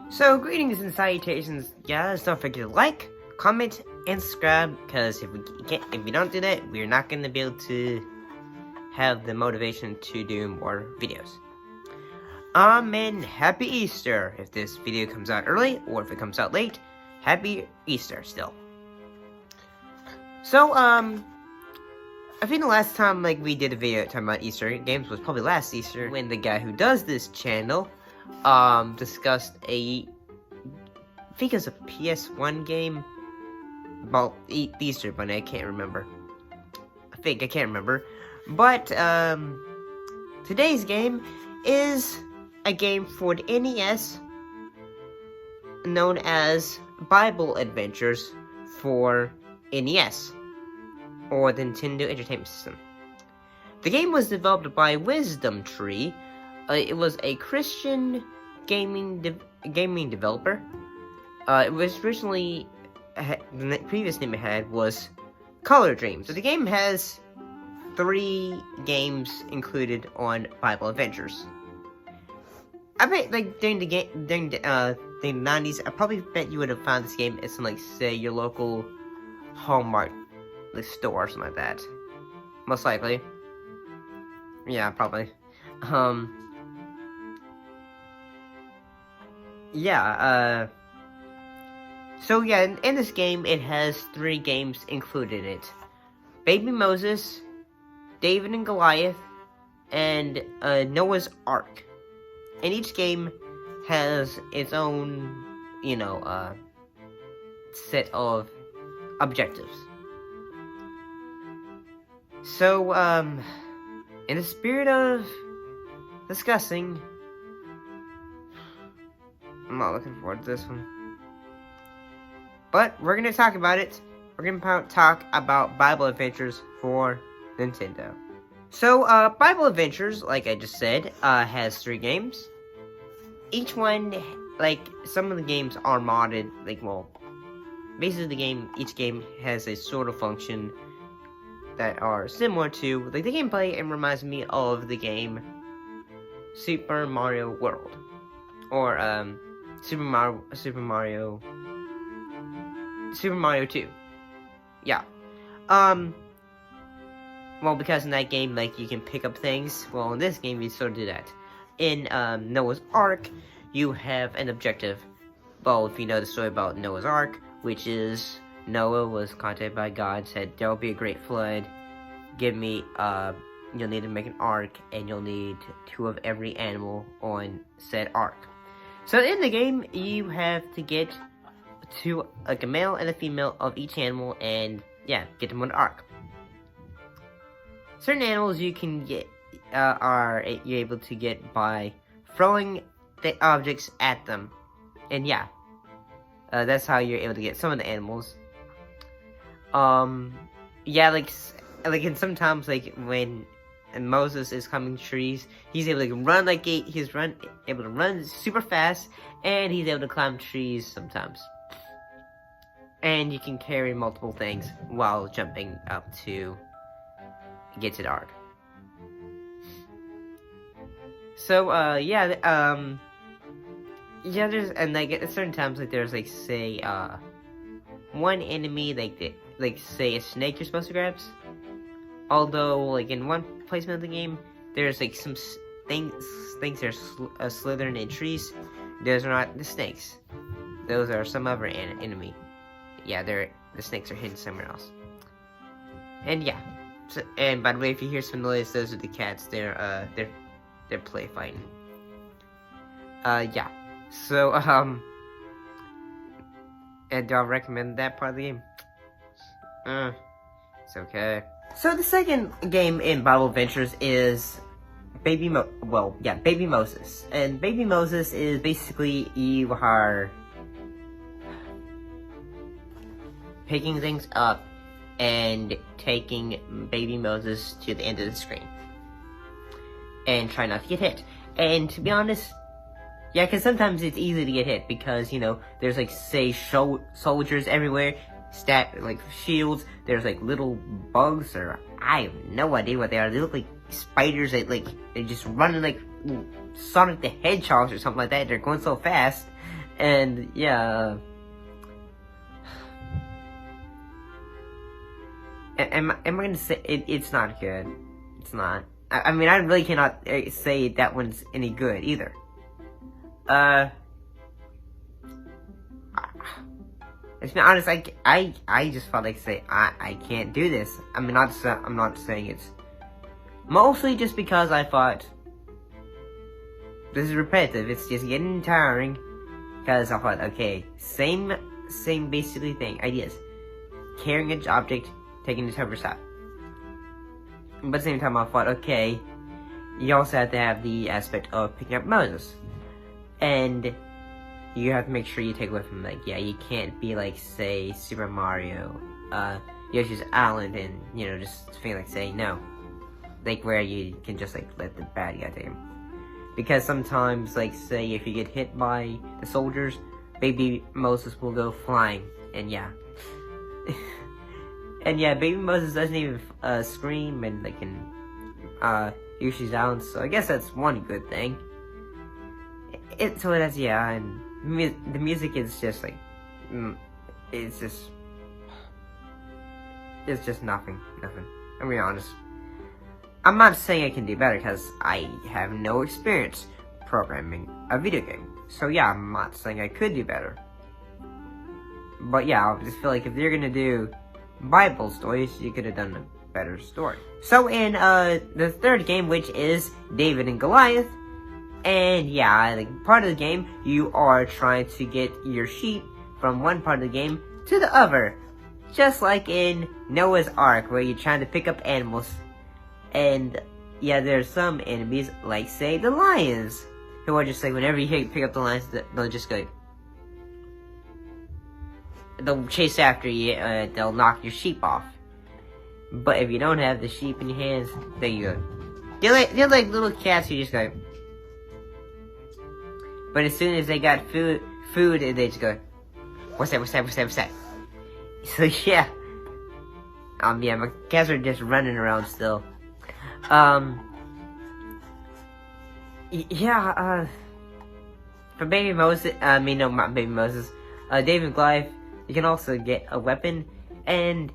So, greetings and salutations, guys. Don't forget to like, comment, and subscribe, because if we don't do that, we're not going to be able to have the motivation to do more videos. And happy Easter. If this video comes out early, or if it comes out late, happy Easter still. So, I think the last time, we did a video talking about Easter games was probably last Easter, when the guy who does this channel, discussed I think it was a PS1 game about the Easter Bunny. I can't remember. I can't remember. But, today's game is a game for the NES known as Bible Adventures for NES, or the Nintendo Entertainment System. The game was developed by Wisdom Tree. It was a Christian gaming developer. It was originally, the previous name it had was Color Dreams. So the game has 3 games included on Bible Adventures. I bet, during the 90s, I probably bet you would have found this game at some, say, your local Hallmark store or something like that. Most likely. Yeah, probably. So yeah, in this game, it has 3 games included in it. Baby Moses, David and Goliath, and Noah's Ark. And each game has its own, set of objectives. So, in the spirit of discussing, I'm not looking forward to this one. But we're going to talk about it. We're going to talk about Bible Adventures for Nintendo. So, Bible Adventures, like I just said, has 3 games. Each one, some of the games are modded, basically each game has a sort of function that are similar to, the gameplay, and reminds me of the game Super Mario World. Or, Super Mario 2. Yeah. Well, because in that game, you can pick up things. Well, in this game, you sort of do that. In, Noah's Ark, you have an objective. Well, if you know the story about Noah's Ark, which is, Noah was contacted by God, said, there will be a great flood. Give me, you'll need to make an ark, and you'll need 2 of every animal on said ark. So in the game, you have to get 2, a male and a female of each animal, and yeah, get them on the ark. Certain animals you can get, you're able to get by throwing the objects at them. And yeah, that's how you're able to get some of the animals. Yeah, and sometimes, when Moses is climbing trees, he's able to run able to run super fast, and he's able to climb trees sometimes. And you can carry multiple things while jumping up to get to the ark. So, there's, and at certain times, there's, say, one enemy, say, a snake you're supposed to grab. Although, in one placement of the game, there's, some things that are slithering in trees. Those are not the snakes. Those are some other enemy. Yeah, the snakes are hidden somewhere else. And yeah. So, and by the way, if you hear some noise, those are the cats. They're play fighting. Yeah. So, and do I recommend that part of the game? It's okay. So the second game in Bible Adventures is Baby Moses. And Baby Moses is basically you are picking things up and taking Baby Moses to the end of the screen. And try not to get hit. And to be honest, yeah, because sometimes it's easy to get hit because, there's, say, soldiers everywhere, shields, there's, little bugs, or I have no idea what they are. They look like spiders that, they're just running like Sonic the Hedgehog or something like that. They're going so fast. And yeah, am I gonna say it's not good? It's not. I mean, I really cannot say that one's any good either. Let's be honest. I just felt like say I can't do this. I mean, I'm not saying it's mostly just because I thought this is repetitive. It's just getting tiring. Because I thought, okay, same basically thing, ideas. Carrying an object, taking the over stop. But at the same time, I thought, okay, you also have to have the aspect of picking up Moses. And you have to make sure you take away from, like, yeah, you can't be like, say, Super Mario, Yoshi's Island, and, you know, just feel like saying no. Like, where you can just, like, let the bad guy take him. Because sometimes, like, say, if you get hit by the soldiers, baby Moses will go flying, and yeah. And yeah, baby Moses doesn't even scream, and they can Yoshi's Island, so I guess that's one good thing. So that's, yeah, and the music is just, like, it's just nothing. I'm being honest. I'm not saying I can do better, because I have no experience programming a video game. So yeah, I'm not saying I could do better. But yeah, I just feel like if you're gonna do Bible stories, you could have done a better story. So in the third game, which is David and Goliath, and yeah, like part of the game, you are trying to get your sheep from one part of the game to the other. Just like in Noah's Ark, where you're trying to pick up animals. And yeah, there's some enemies, like say the lions, who are just like, whenever you pick up the lions, they'll just go, they'll chase after you, they'll knock your sheep off. But if you don't have the sheep in your hands, there you go. They're like little cats who just go. But as soon as they got food, they just go, what's that? So yeah. Yeah, my cats are just running around still. For baby Moses, no, not baby Moses, David and Goliath, you can also get a weapon, and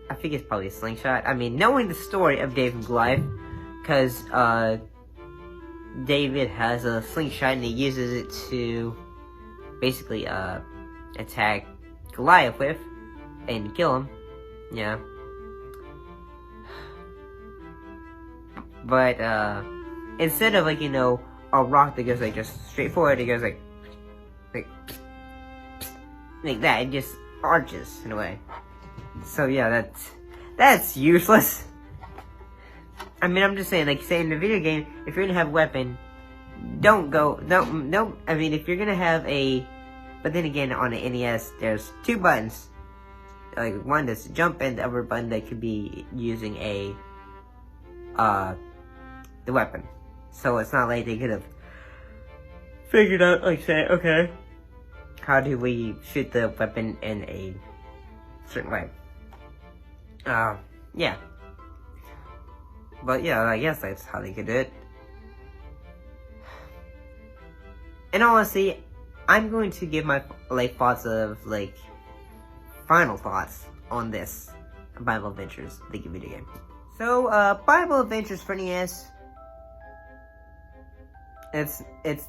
I think it's probably a slingshot. I mean, knowing the story of David and Goliath, because, David has a slingshot and he uses it to basically, attack Goliath with and kill him. Yeah. But, instead of, like, you know, a rock that goes, like, just straight forward, it goes, like that. It just arches, in a way. So, yeah, that's useless. I mean, I'm just saying, like, say in the video game, if you're gonna have a weapon, don't, I mean, if you're gonna have but then again, on the NES, there's two buttons. Like, one that's jump, and the other button that could be using the weapon. So it's not like they could have figured out, like, say, okay, how do we shoot the weapon in a certain way? Yeah. But yeah, I guess that's how they could do it. And honestly, I'm going to give my, like, thoughts of, like, final thoughts on this Bible Adventures video game. So, Bible Adventures for NES, it's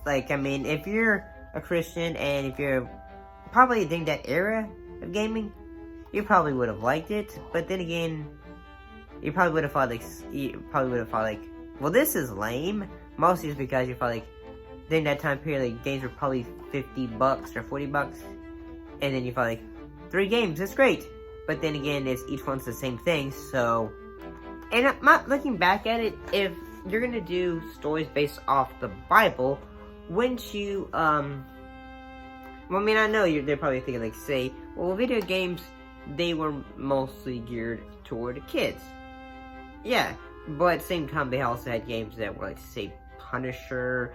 like, I mean, if you're a Christian and if you're probably during that era of gaming, you probably would have liked it, but then again, you probably would have thought, like, well, this is lame, mostly just because you thought, like, during that time period, like, games were probably $50 or $40, and then you thought, like, 3 games, that's great, but then again, each one's the same thing, so, and I'm not looking back at it, if you're gonna do stories based off the Bible, wouldn't you, well, I mean, I know they're probably thinking, like, say, well, video games, they were mostly geared toward kids. Yeah, but at the same time, they also had games that were, like, say, Punisher,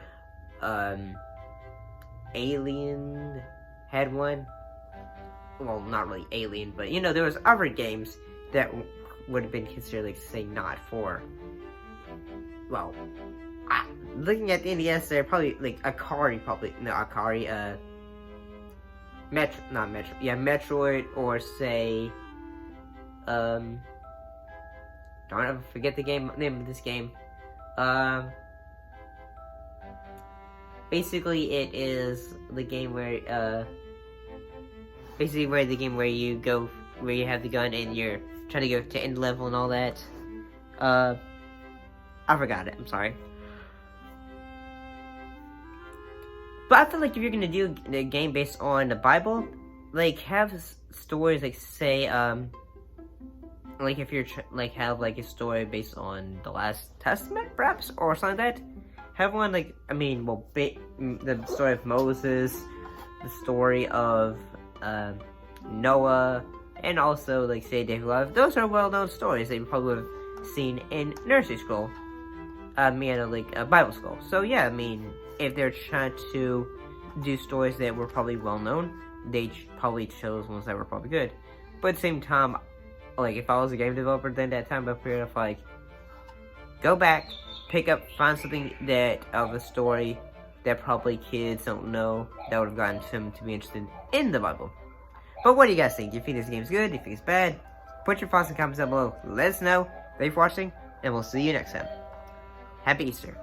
Alien had one. Well, not really Alien, but, you know, there was other games that would have been considered, like, say, not for, well, looking at the NES, they're probably like Akari, Metroid, or say, don't ever forget the name of this game. Basically, it is the game where, where you go, where you have the gun and you're trying to go to end level and all that. I forgot it, I'm sorry. But I feel like if you're gonna do a game based on the Bible, like, have stories, like, say, like, if you're, have, like, a story based on the Last Testament, perhaps, or something like that. Have one, like, the story of Moses, the story of, Noah, and also, like, say, David Love. Those are well-known stories that you probably would have seen in nursery school. Bible school. So, yeah, I mean, if they're trying to do stories that were probably well-known, they probably chose ones that were probably good. But at the same time, like, if I was a game developer then that time up period of, like, go back, find something of a story that probably kids don't know that would have gotten them to be interested in the Bible. But what do you guys think? Do you think this game's good? Do you think it's bad? Put your thoughts in the comments down below. Let us know. Thanks for watching, and we'll see you next time. Happy Easter.